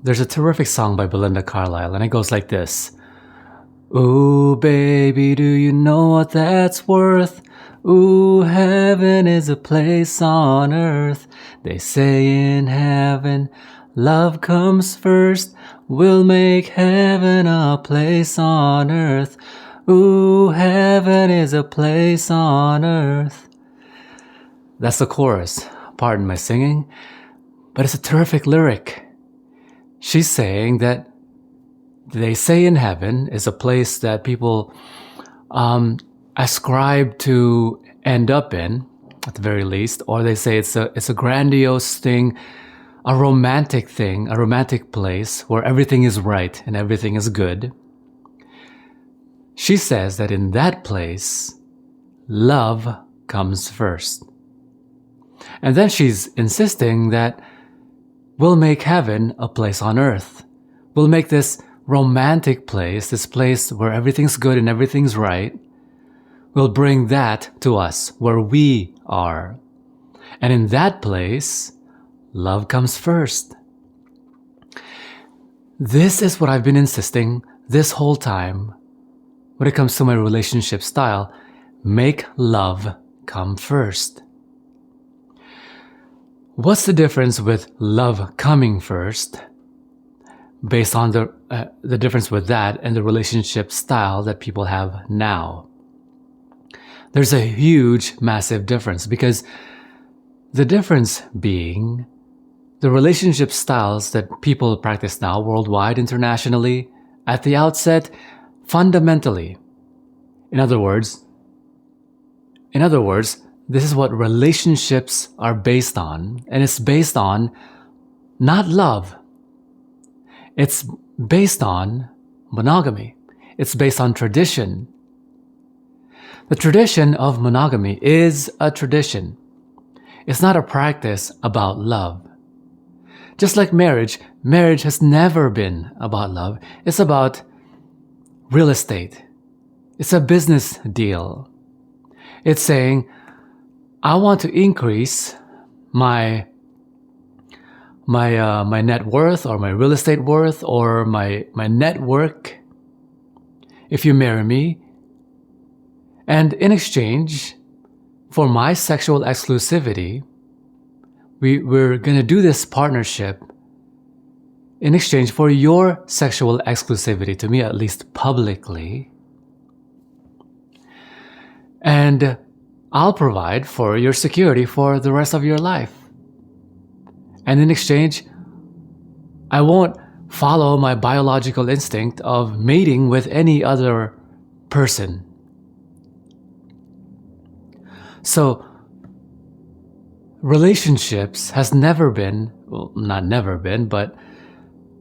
There's a terrific song by Belinda Carlisle, and it goes like this. Ooh, baby, do you know what that's worth? Ooh, heaven is a place on earth. They say in heaven, love comes first. We'll make heaven a place on earth. Ooh, heaven is a place on earth. That's the chorus. Pardon my singing, but it's a terrific lyric. She's saying that they say in heaven is a place that people ascribe to end up in, at the very least, or they say it's a grandiose thing, a romantic thing, a romantic place where everything is right and everything is good. She says that in that place, love comes first. And then she's insisting that we'll make heaven a place on earth. We'll make this romantic place, this place where everything's good and everything's right. We'll bring that to us, where we are. And in that place, love comes first. This is what I've been insisting this whole time when it comes to my relationship style. Make love come first. What's the difference with love coming first, based on the difference with that and the relationship style that people have now? There's a huge, massive difference, because the difference being the relationship styles that people practice now worldwide, internationally, at the outset, fundamentally. In other words, this is what relationships are based on, and it's based on not love. It's based on monogamy. It's based on tradition. The tradition of monogamy is a tradition. It's not a practice about love. Just like marriage has never been about love. It's about real estate. It's a business deal. It's saying, I want to increase my net worth, or my real estate worth, or my network if you marry me. And in exchange for my sexual exclusivity, we're going to do this partnership in exchange for your sexual exclusivity to me, at least publicly. And I'll provide for your security for the rest of your life. And in exchange, I won't follow my biological instinct of mating with any other person. So, relationships has never been, well, not never been, but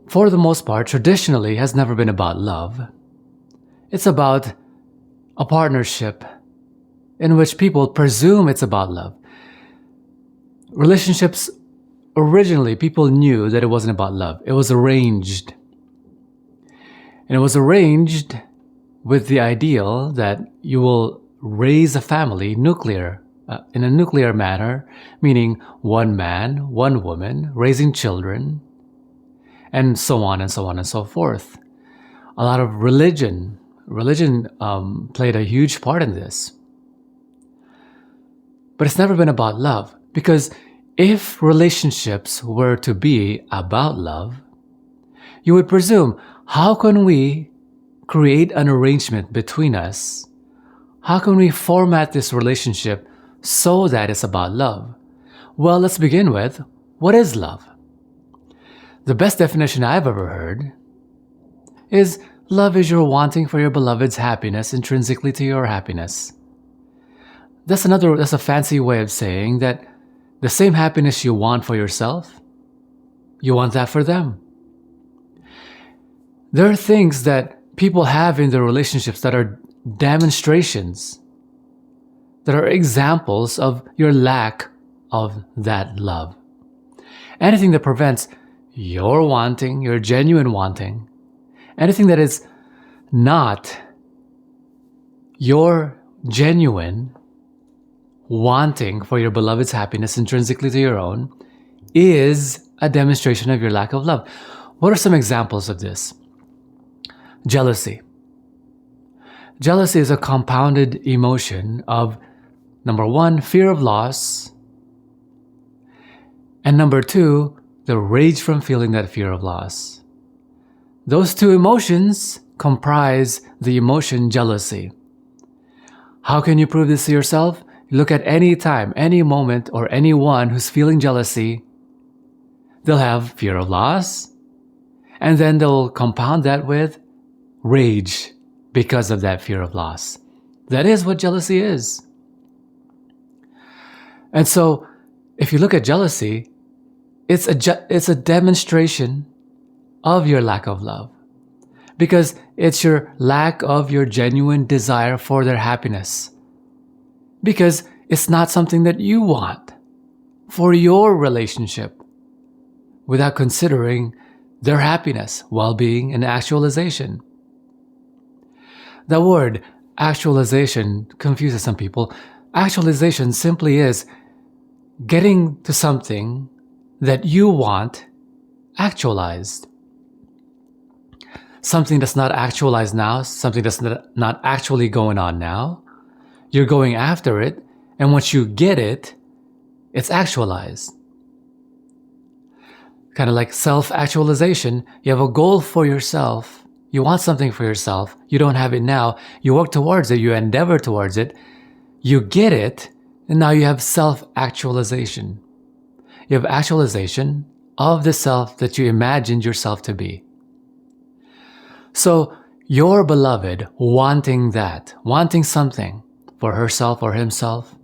for the most part, traditionally has never been about love. It's about a partnership in which people presume it's about love. Relationships, originally, people knew that it wasn't about love. It was arranged. And it was arranged with the ideal that you will raise a family in a nuclear manner, meaning one man, one woman, raising children, and so on and so on and so forth. A lot of religion played a huge part in this. But it's never been about love, because if relationships were to be about love, you would presume, how can we create an arrangement between us? How can we format this relationship so that it's about love? Well, let's begin with, what is love? The best definition I've ever heard is, love is your wanting for your beloved's happiness intrinsically to your happiness. That's a fancy way of saying that the same happiness you want for yourself, you want that for them. There are things that people have in their relationships that are demonstrations, that are examples of your lack of that love. Anything that prevents your wanting, your genuine wanting, anything that is not your genuine wanting for your beloved's happiness intrinsically to your own, is a demonstration of your lack of love. What are some examples of this? Jealousy. Jealousy is a compounded emotion of, number one, fear of loss, and number two, the rage from feeling that fear of loss. Those two emotions comprise the emotion jealousy. How can you prove this to yourself? Look at any time, any moment, or anyone who's feeling jealousy. They'll have fear of loss, and then they'll compound that with rage because of that fear of loss. That is what jealousy is. And so, if you look at jealousy, it's a demonstration of your lack of love, because it's your lack of your genuine desire for their happiness, because it's not something that you want for your relationship without considering their happiness, well-being, and actualization. The word actualization confuses some people. Actualization simply is getting to something that you want actualized. Something that's not actualized now, something that's not actually going on now, you're going after it, and once you get it, it's actualized. Kind of like self-actualization. You have a goal for yourself. You want something for yourself. You don't have it now. You work towards it. You endeavor towards it. You get it, and now you have self-actualization. You have actualization of the self that you imagined yourself to be. So, your beloved wanting that, wanting something for herself or himself,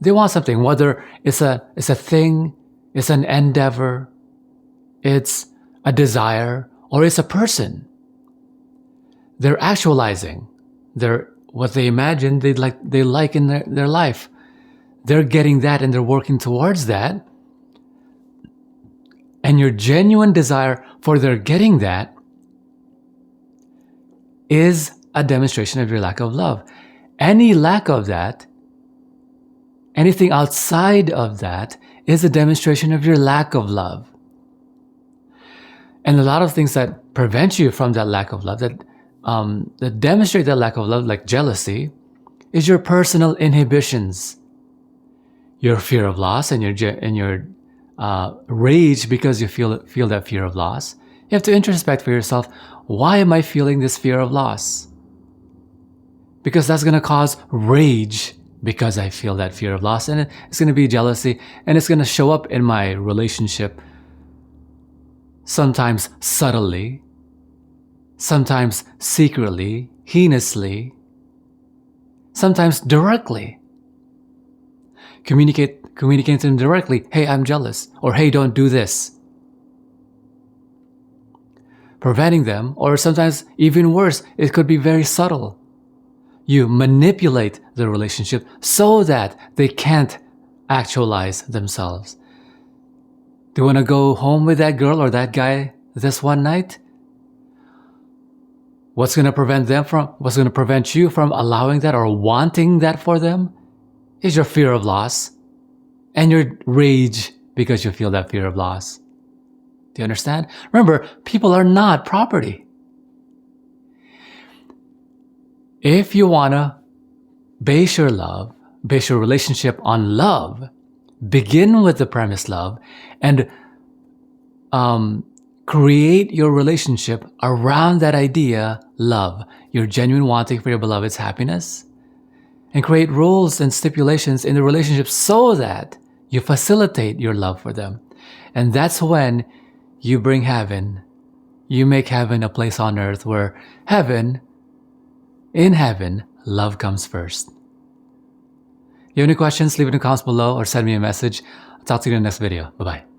they want something, whether it's a thing, it's an endeavor, it's a desire, or it's a person. They're actualizing what they imagine they like in their life. They're getting that and they're working towards that. And your genuine desire for their getting that is a demonstration of your lack of love. Any lack of that, anything outside of that, is a demonstration of your lack of love. And a lot of things that prevent you from that lack of love, that demonstrate that lack of love, like jealousy, is your personal inhibitions, your fear of loss, and your rage because you feel that fear of loss. You have to introspect for yourself. Why am I feeling this fear of loss? Because that's going to cause rage because I feel that fear of loss, and it's going to be jealousy, and it's going to show up in my relationship, sometimes subtly, sometimes secretly, heinously, sometimes directly. Communicate to them directly. Hey, I'm jealous. Or hey, don't do this. Preventing them, or sometimes even worse, it could be very subtle. You manipulate the relationship so that they can't actualize themselves. Do you want to go home with that girl or that guy this one night? What's going to prevent you from allowing that or wanting that for them is your fear of loss and your rage because you feel that fear of loss. Do you understand? Remember, people are not property. If you want to base your relationship on love, begin with the premise love, and create your relationship around that idea, love, your genuine wanting for your beloved's happiness, and create rules and stipulations in the relationship so that you facilitate your love for them. And that's when you bring heaven. You make heaven a place on earth where in heaven, love comes first. You have any questions? Leave it in the comments below or send me a message. I'll talk to you in the next video. Bye-bye.